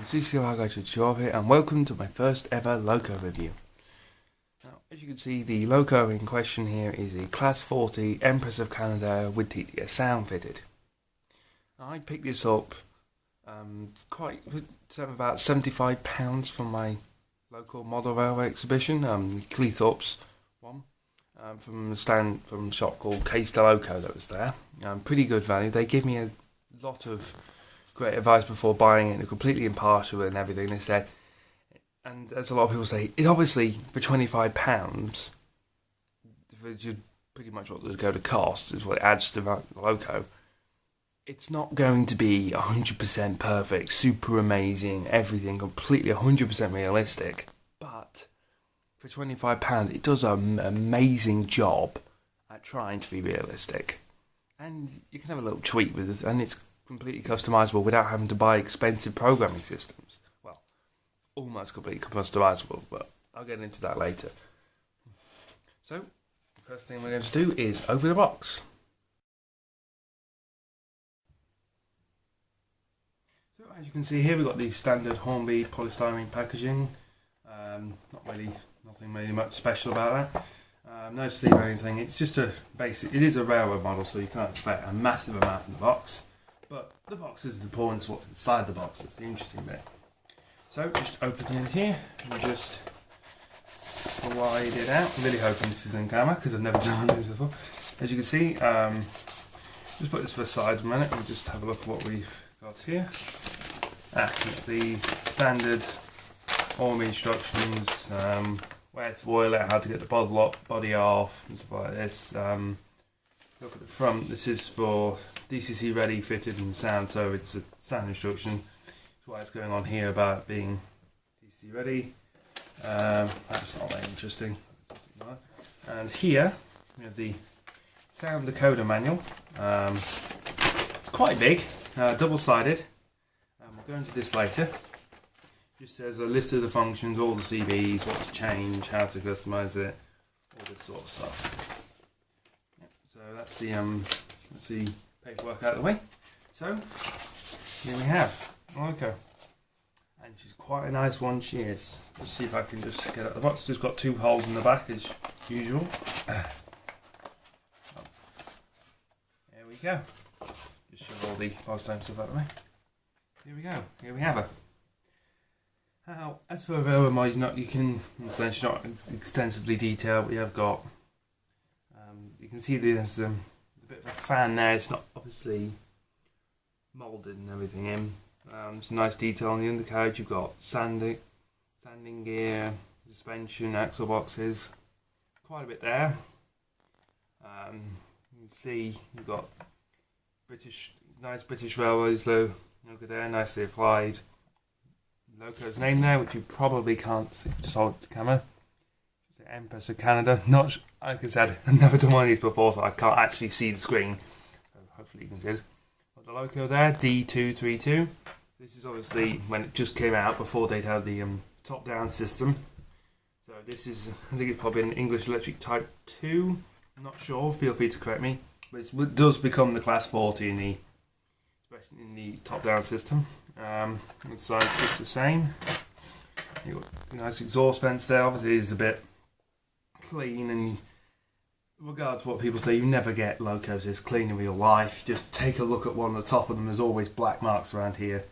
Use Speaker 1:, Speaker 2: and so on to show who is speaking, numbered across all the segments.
Speaker 1: CC Logo Tutorial here, and welcome to my first ever Loco review. Now, as you can see, the Loco in question here is a Class 40 Empress of Canada with TTS sound fitted. Now, I picked this up about £75 from my local model railway exhibition, Cleethorpes one, from a shop called Case de Loco that was there. Pretty good value. They gave me a lot of great advice before buying it. They're completely impartial and everything. They said, and as a lot of people say, it obviously for £25, which is pretty much what it would go to cost, is what it adds to the Loco. It's not going to be 100% perfect, super amazing, everything completely 100% realistic, but for £25, it does an amazing job at trying to be realistic. And you can have a little tweak with it, and it's completely customizable without having to buy expensive programming systems. Well, almost completely customizable, but I'll get into that later. So, the first thing we're going to do is open the box. So, as you can see here, we've got the standard Hornby polystyrene packaging. Nothing really much special about that. No sleeve or anything. It's just a basic. It is a railroad model, so you can't expect a massive amount in the box. But the box isn't important, it's what's inside the box that's the interesting bit. So just open it here and just slide it out. I'm really hoping this is in camera because I've never done this before. As you can see, just put this to the side a minute and just have a look at what we've got here. It's the standard Hornby instructions, where to boil it, how to get the body off, and stuff like this. Look at the front. This is for DCC ready, fitted and sound, so it's a standard instruction. That's why it's going on here about being DCC ready. That's not very interesting. And here we have the sound decoder manual. It's quite big, double-sided. We'll go into this later. Just says a list of the functions, all the CVs, what to change, how to customize it, all this sort of stuff. So that's the paperwork out of the way. So here we have Loco, and she's quite a nice one. She is. Let's see if I can just get out of the box. Just got two holes in the back as usual. There we go. Just shove all the polystyrene stuff out of the way. Here we go. Here we have her. Now, as for the other mod, you can understand she's not extensively detailed. We have got. You can see there's a bit of a fan there. It's not obviously moulded and everything in. There's a nice detail on the undercarriage. You've got sanding gear, suspension, axle boxes. Quite a bit there. You can see you've got nice British Railways logo there, nicely applied. Loco's name there, which you probably can't see. Just hold it to camera. Empress of Canada. Not, like I said, I've never done one of these before, so I can't actually see the screen. So hopefully you can see it. Got the Loco there, D232. This is obviously when it just came out before they'd had the top-down system. So this is, I think it's probably an English Electric Type 2. I'm not sure. Feel free to correct me. But it does become the Class 40 in the top-down system. The side's just the same. You've got a nice exhaust vents there. Obviously, it is a bit clean, and regardless of what people say, you never get Locos this clean in real life. Just take a look at one on the top of them. There's always black marks around here,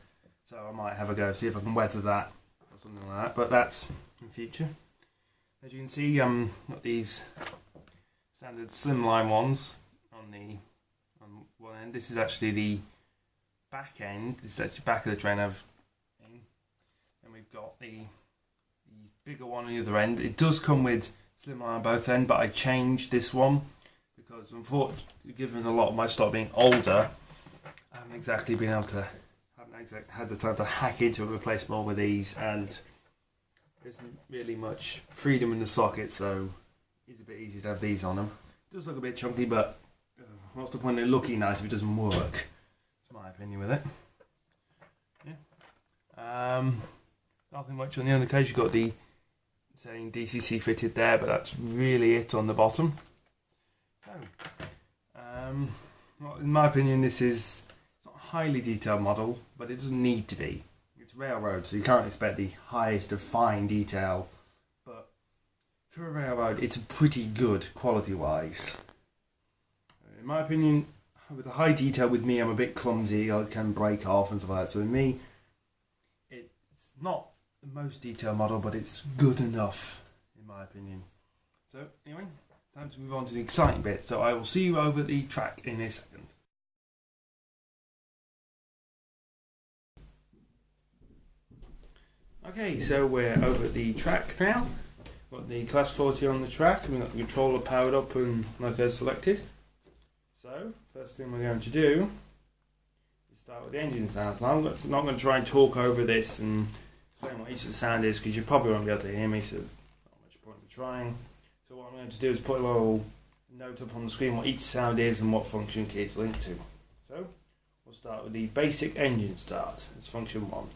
Speaker 1: so I might have a go, see if I can weather that or something like that, but that's in future. As you can see, got these standard slimline ones on one end. This is actually the back end. This is actually back of the train, and we've got the bigger one on the other end. It does come with slimline on both ends, but I changed this one because, unfortunately, given a lot of my stock being older, I haven't exactly had the time to hack into a replaceable with these, and there isn't really much freedom in the socket, so it's a bit easier to have these on them. It does look a bit chunky, but what's the point of looking nice if it doesn't work? That's my opinion with it. Yeah. Nothing much on the undercarriage. You've got the saying DCC fitted there, but that's really it on the bottom. So, well, in my opinion, this is not a highly detailed model, but it doesn't need to be. It's a railroad, so you can't expect the highest of fine detail, but for a railroad it's pretty good quality-wise. In my opinion, with the high detail with me, I'm a bit clumsy, I can break off and stuff like that, so with me, it's not the most detailed model, but it's good enough, in my opinion. So, anyway, time to move on to the exciting bit, so I will see you over the track in a second. Okay, so we're over at the track now. Got the Class 40 on the track, and we've got the controller powered up and Loco selected. So, first thing we're going to do is start with the engine sounds. Now, I'm not going to try and talk over this and explain what each of the sound is, because you probably won't be able to hear me, so there's not much point in trying. So what I'm going to do is put a little note up on the screen what each sound is and what function key it's linked to. So, we'll start with the basic engine start. It's function 1.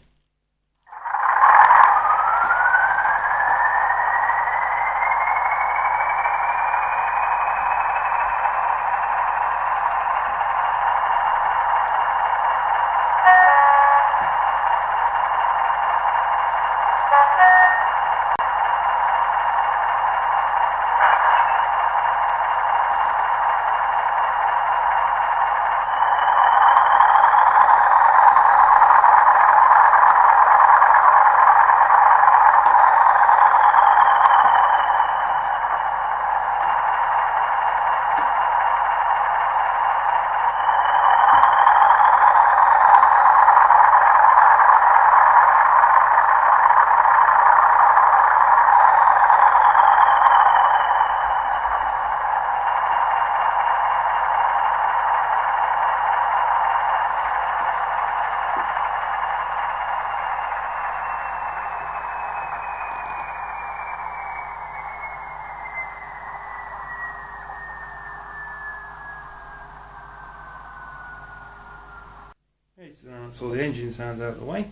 Speaker 1: Okay, so now that's all the engine sounds out of the way. What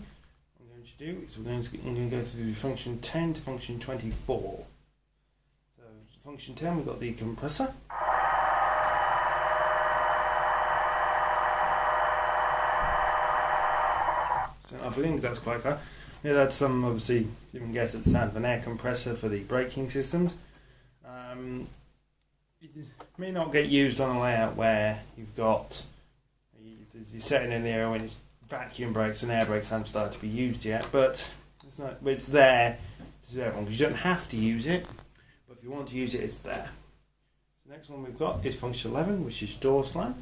Speaker 1: I'm going to do is I'm going to go through function 10 to function 24. So function 10, we've got the compressor. So I think that's quite clear. Yeah, that's some, obviously you can guess at the sound of an air compressor for the braking systems. It may not get used on a layout where you've got you're setting in the area when it's vacuum brakes and air brakes haven't started to be used yet, but it's there to everyone, because you don't have to use it, but if you want to use it, it's there. The next one we've got is function 11, which is door slam.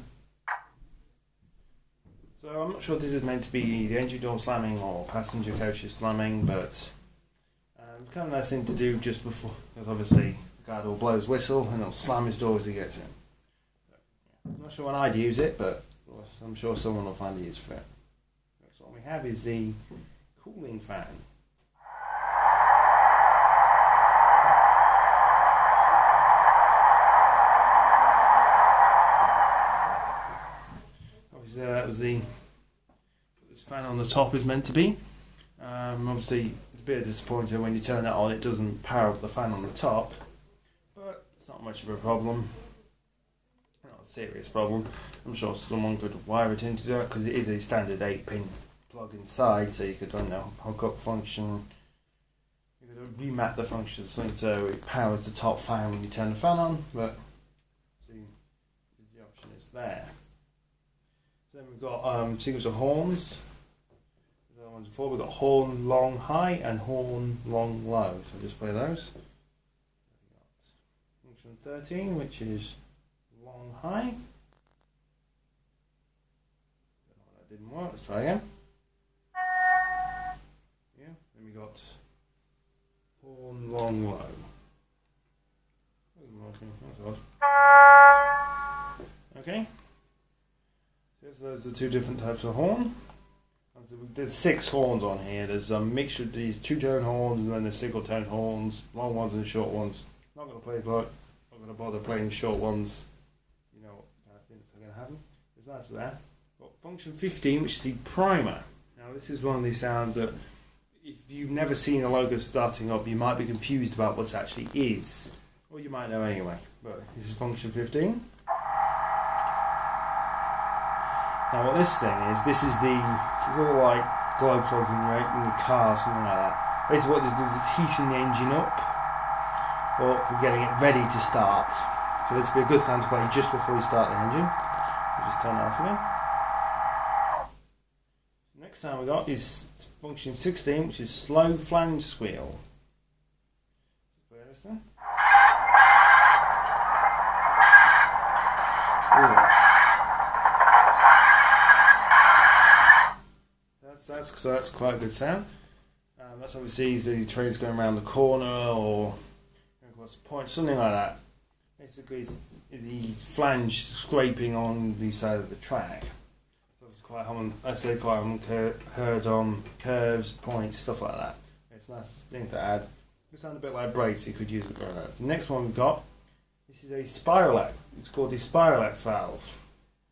Speaker 1: So I'm not sure if this is meant to be the engine door slamming or passenger coaches slamming, but it's kind of a nice thing to do just before, because obviously the guard will blow his whistle and it'll slam his door as he gets in. I'm not sure when I'd use it, but I'm sure someone will find a use for it. So what we have is the cooling fan. Obviously that was this fan on the top is meant to be. Obviously it's a bit disappointing when you turn that on, it doesn't power up the fan on the top, but it's not much of a problem. Not a serious problem. I'm sure someone could wire it into that, because it is a standard 8-pin plug inside, so you could, I don't know, hook up function, you could remap the function so it powers the top fan when you turn the fan on, but see, the option is there. So then we've got sequence of horns. As I mentioned before, we've got horn long high and horn long low, so I'll just play those. We've got function 13, which is long high. That didn't work, let's try again. Yeah, then we got horn long low. That's odd. Okay. So those are the two different types of horn. There's 6 horns on here. There's a mixture of these 2-tone horns and then the single-tone horns, long ones and short ones. Not going to bother playing short ones. You know what kind of things are going to happen. There's that's there. Got function 15, which is the primer. Now this is one of these sounds that if you've never seen a logo starting up, you might be confused about what it actually is. Or you might know anyway. But this is function 15. Now what this thing is, this is all like
Speaker 2: glow plugs in your car, something like that. Basically what this does is heating the engine up for getting it ready to start. So this would be a good sound to play just before you start the engine. We'll just turn it off again. Next sound we got is function 16, which is slow flange squeal. Play this then. That's quite a good sound. That's obviously the train's going around the corner or across the point, something like that. Basically, it's the flange scraping on the side of the track. It's quite common. I say quite common heard on curves, points, stuff like that. It's a nice thing to add. It sounds a bit like brakes. You could use it like that. The next one we've got. This is a Spiralax. It's called the Spiralax valve.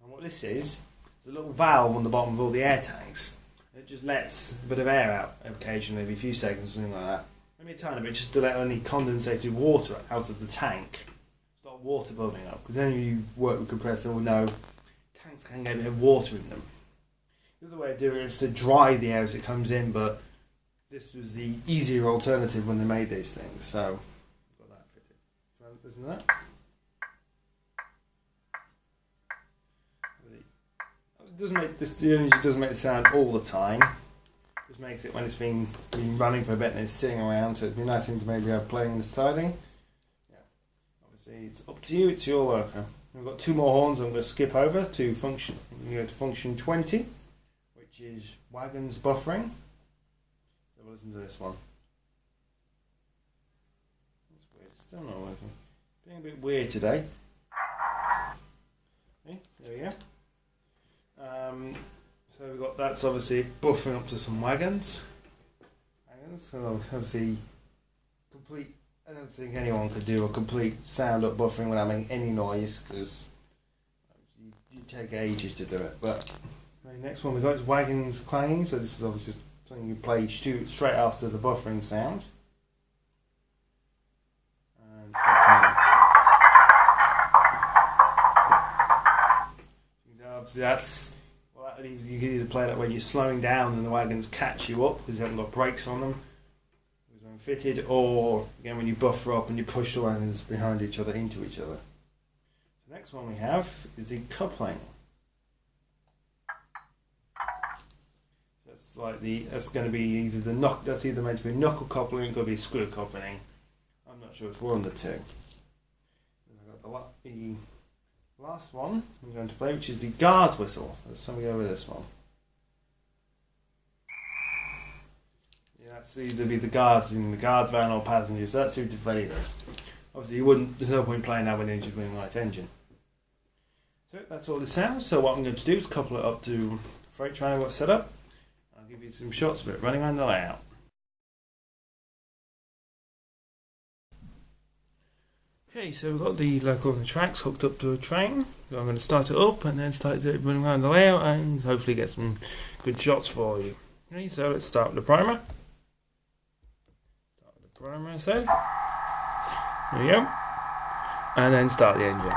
Speaker 2: And what this is a little valve on the bottom of all the air tanks. It just lets a bit of air out occasionally, every few seconds, something like that. Maybe a tiny bit, just to let any condensated water out of the tank. Stop water bubbling up, because any of you work with compressor will know tanks can get a bit of water in them. The other way of doing it is to dry the air as it comes in, but this was the easier alternative when they made these things, so got that fitted. So listen to that. It doesn't make this. The energy doesn't make the sound all the time. It just makes it when it's been running for a bit and it's sitting around. So it'd be a nice thing to maybe have playing and starting. Yeah, obviously it's up to you. It's your Loco. We've got two more horns. I'm going to skip over to function. You go to function 20, which is wagons buffering. So we'll listen to this one. That's weird. It's still not working. Being a bit weird today. Okay, there we go. So we've got that's obviously buffering up to some wagons. So obviously complete. I don't think anyone could do a complete sound up buffering without making any noise, because you take ages to do it. But the next one we've got is wagons clanging. So this is obviously something you play straight after the buffering sound. And obviously that's. You can either play that when you're slowing down and the wagons catch you up because you haven't got brakes on them, because they're unfitted, or again when you buffer up and you push the wagons behind each other into each other. The next one we have is the coupling. That's going to be either that's either meant to be knuckle coupling, it could be screw coupling. I'm not sure, it's one of the two. I've got the last one I'm going to play, which is the guard's whistle. Let's go with this one. Yeah, that's either be the guards in the guard's van or passengers. So that's suited for either. Obviously, there's no point playing that when the engine's running light engine. So that's all it sounds. So what I'm going to do is couple it up to the freight train I've got set up. I'll give you some shots of it running on the layout. Okay, so we've got the Loco on the tracks hooked up to a train. So I'm going to start it up and then start it running around the layout and hopefully get some good shots for you. Okay, so let's start with the primer. Start with the primer, I said. There we go. And then start the engine.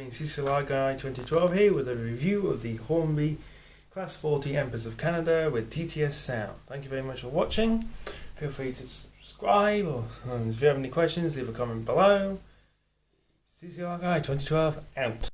Speaker 2: been CCLR Guy 2012 here with a review of the Hornby Class 40 Empress of Canada with TTS sound. Thank you very much for watching. Feel free to subscribe, or if you have any questions, leave a comment below. CCLR Guy 2012 out.